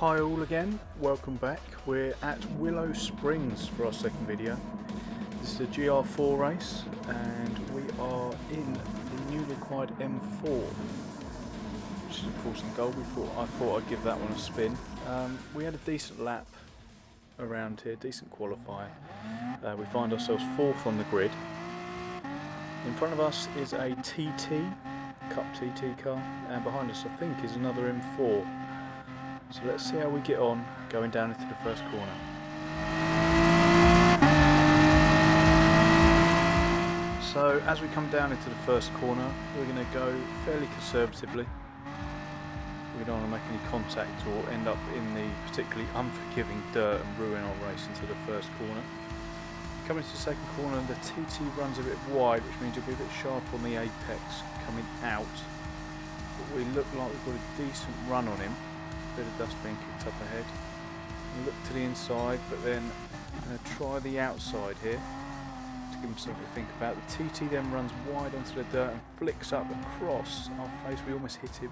Hi all again, welcome back. We're at Willow Springs for our second video. This is a GR4 race and we are in the newly acquired M4, which is of course in gold. I thought I'd give that one a spin. We had a decent lap around here, decent qualifier. We find ourselves fourth on the grid. In front of us is a TT, Cup TT car, and behind us I think is another M4. So let's see how we get on going down into the first corner. So as we come down into the first corner, we're going to go fairly conservatively. We don't want to make any contact or end up in the particularly unforgiving dirt and ruin our race into the first corner. Coming to the second corner, the TT runs a bit wide, which means you'll be a bit sharp on the apex coming out. But we look like we've got a decent run on him. Bit of dust being kicked up ahead. Look to the inside, but then I'm going to try the outside here to give him something to think about. The TT then runs wide onto the dirt and flicks up across our face. We almost hit him.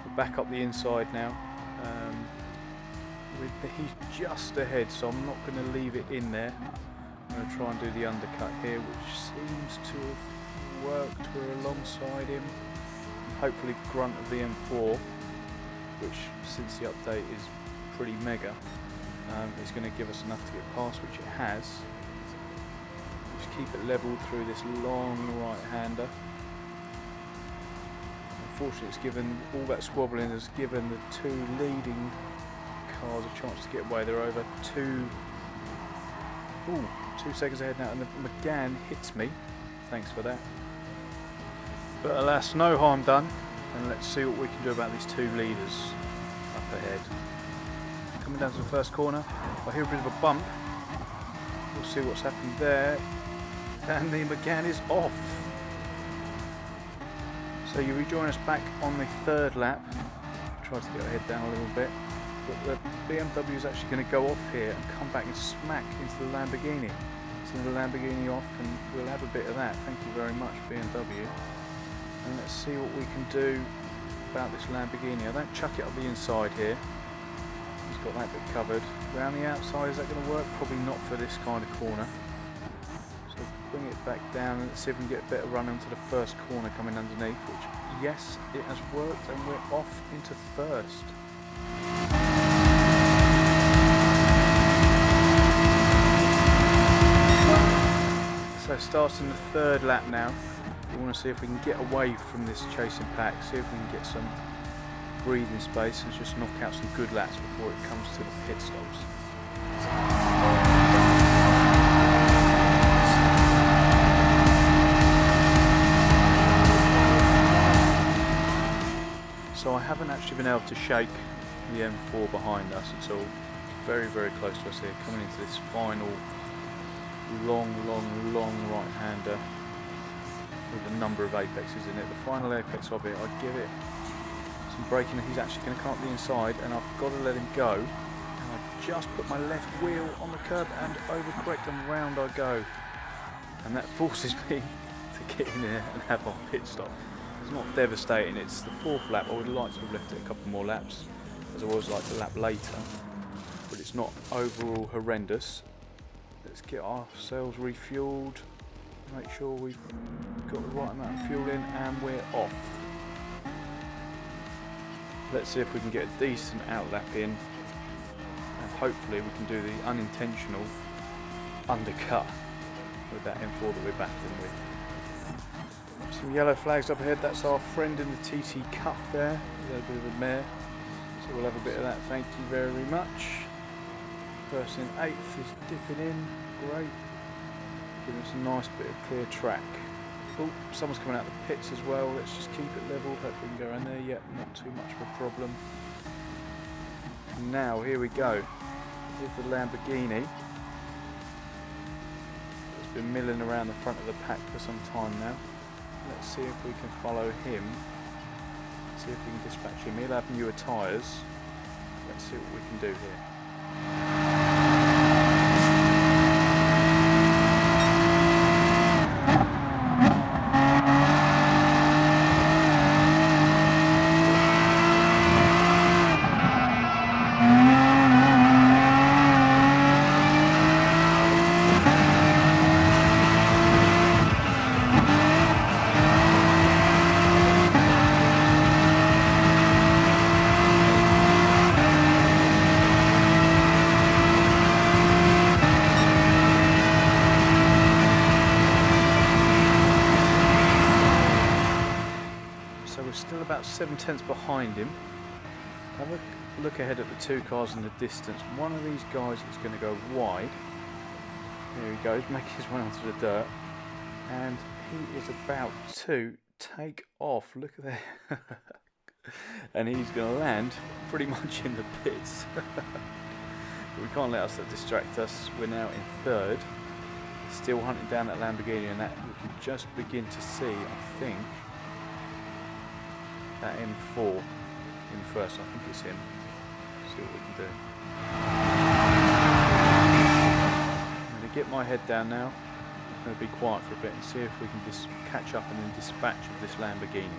We're back up the inside now. He's just ahead, so I'm not going to leave it in there. I'm going to try and do the undercut here, which seems to have worked. We're alongside him. Hopefully grunt of the M4, which since the update is pretty mega, is going to give us enough to get past, which it has. Just keep it level through this long right-hander. Unfortunately, it's given all that squabbling has given the two leading cars a chance to get away. They're over 2 seconds ahead now, and the McGann hits me. Thanks for that. But alas, no harm done. And let's see what we can do about these two leaders up ahead. Coming down to the first corner, I hear a bit of a bump. We'll see what's happened there. And the McGann is off. So you rejoin us back on the third lap. Try to get our head down a little bit. But the BMW is actually going to go off here and come back and smack into the Lamborghini. Send the Lamborghini off and we'll have a bit of that. Thank you very much, BMW. And let's see what we can do about this Lamborghini. I don't chuck it up the inside here. He's got that bit covered. Around the outside, is that going to work? Probably not for this kind of corner. So bring it back down and let's see if we can get a better run into the first corner coming underneath, which, yes, it has worked, and we're off into first. So starting the third lap now. We want to see if we can get away from this chasing pack, see if we can get some breathing space and just knock out some good laps before it comes to the pit stops. So I haven't actually been able to shake the M4 behind us at all. Very, very close to us here, coming into this final long right-hander with a number of apexes in it. The final apex of it, I'd give it some braking. He's actually going to come up the inside and I've got to let him go. And I just put my left wheel on the curb and overcorrect and round I go. And that forces me to get in there and have our pit stop. It's not devastating, it's the fourth lap. I would like to have left it a couple more laps, as I always like to lap later. But it's not overall horrendous. Let's get ourselves refueled. Make sure we've got the right amount of fuel in and we're off. Let's see if we can get a decent outlap in and hopefully we can do the unintentional undercut with that M4 that we're battling with. Some yellow flags up ahead, that's our friend in the TT Cup there, a little bit of a mare, so we'll have a bit of that, thank you very much. Person in 8th is dipping in, great. Giving us a nice bit of clear track. Oh, someone's coming out of the pits as well. Let's just keep it leveled. Hope we can go around there. Yep, not too much of a problem. Now, here we go. Here's the Lamborghini. It's been milling around the front of the pack for some time now. Let's see if we can follow him. See if we can dispatch him. He'll have newer tyres. Let's see what we can do here. about 7/10 behind him. Have a look ahead at the two cars in the distance. One of these guys is going to go wide. There he goes, making his way onto the dirt. And he is about to take off. Look at that. And he's going to land pretty much in the pits. We can't let that distract us. We're now in third. Still hunting down that Lamborghini, and that we can just begin to see, I think, that M4 in first. I think it's him. See what we can do. I'm going to get my head down now. I'm going to be quiet for a bit and see if we can just catch up and then dispatch of this Lamborghini.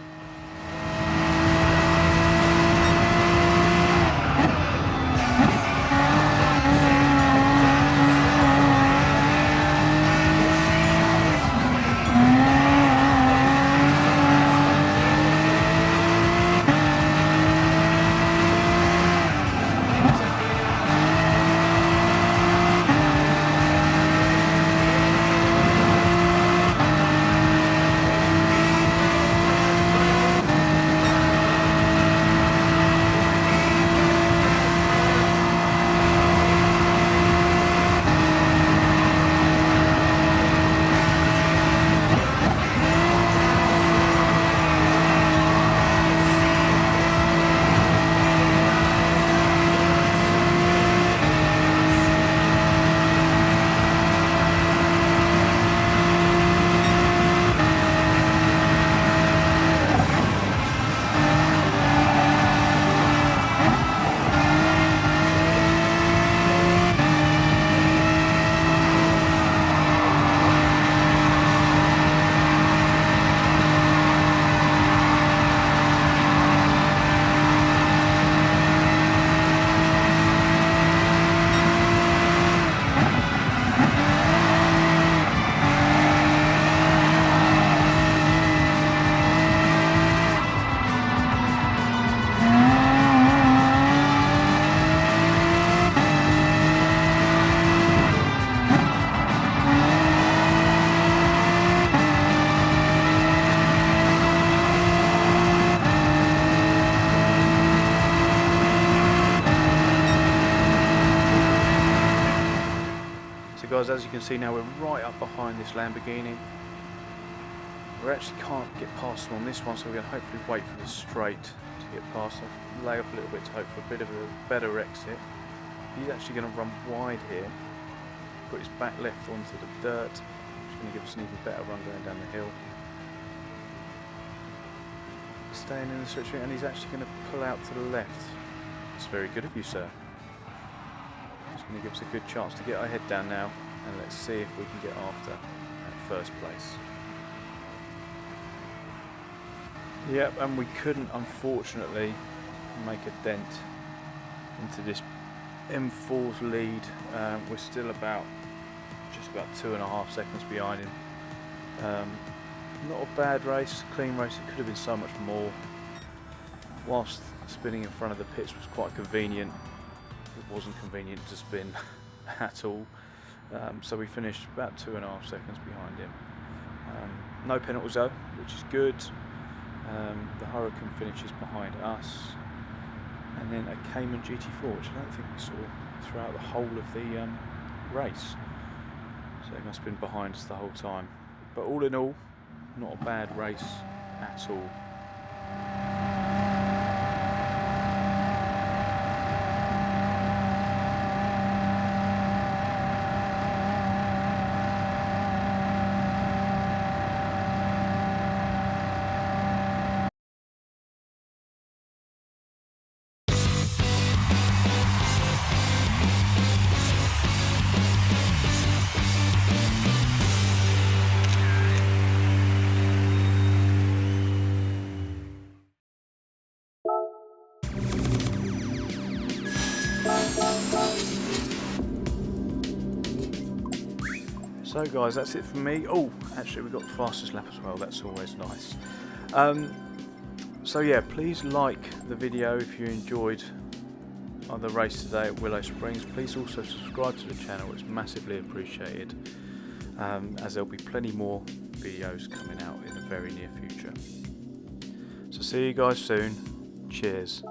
Guys, as you can see now, we're right up behind this Lamborghini. We actually can't get past them on this one, so we're going to hopefully wait for the straight to get past. I'll lay off a little bit to hope for a bit of a better exit. He's actually going to run wide here, put his back left onto the dirt, which is going to give us an even better run going down the hill. Staying in the switch, and he's actually going to pull out to the left. It's very good of you, sir. It's going to give us a good chance to get our head down now, and let's see if we can get after that first place. Yep, and we couldn't unfortunately make a dent into this M4's lead. We're still just about 2.5 seconds behind him. Not a bad race, clean race. It could have been so much more. Whilst spinning in front of the pits was quite convenient, it wasn't convenient to spin at all. So we finished about 2.5 seconds behind him. No penalties though, which is good. The Hurricane finishes behind us, and then a Cayman GT4, which I don't think we saw throughout the whole of the race. So it must have been behind us the whole time. But all in all, not a bad race at all. So guys, that's it from me. Oh, actually we got the fastest lap as well, that's always nice. So yeah, please like the video if you enjoyed the race today at Willow Springs. Please also subscribe to the channel, it's massively appreciated, as there'll be plenty more videos coming out in the very near future. So See you guys soon. Cheers.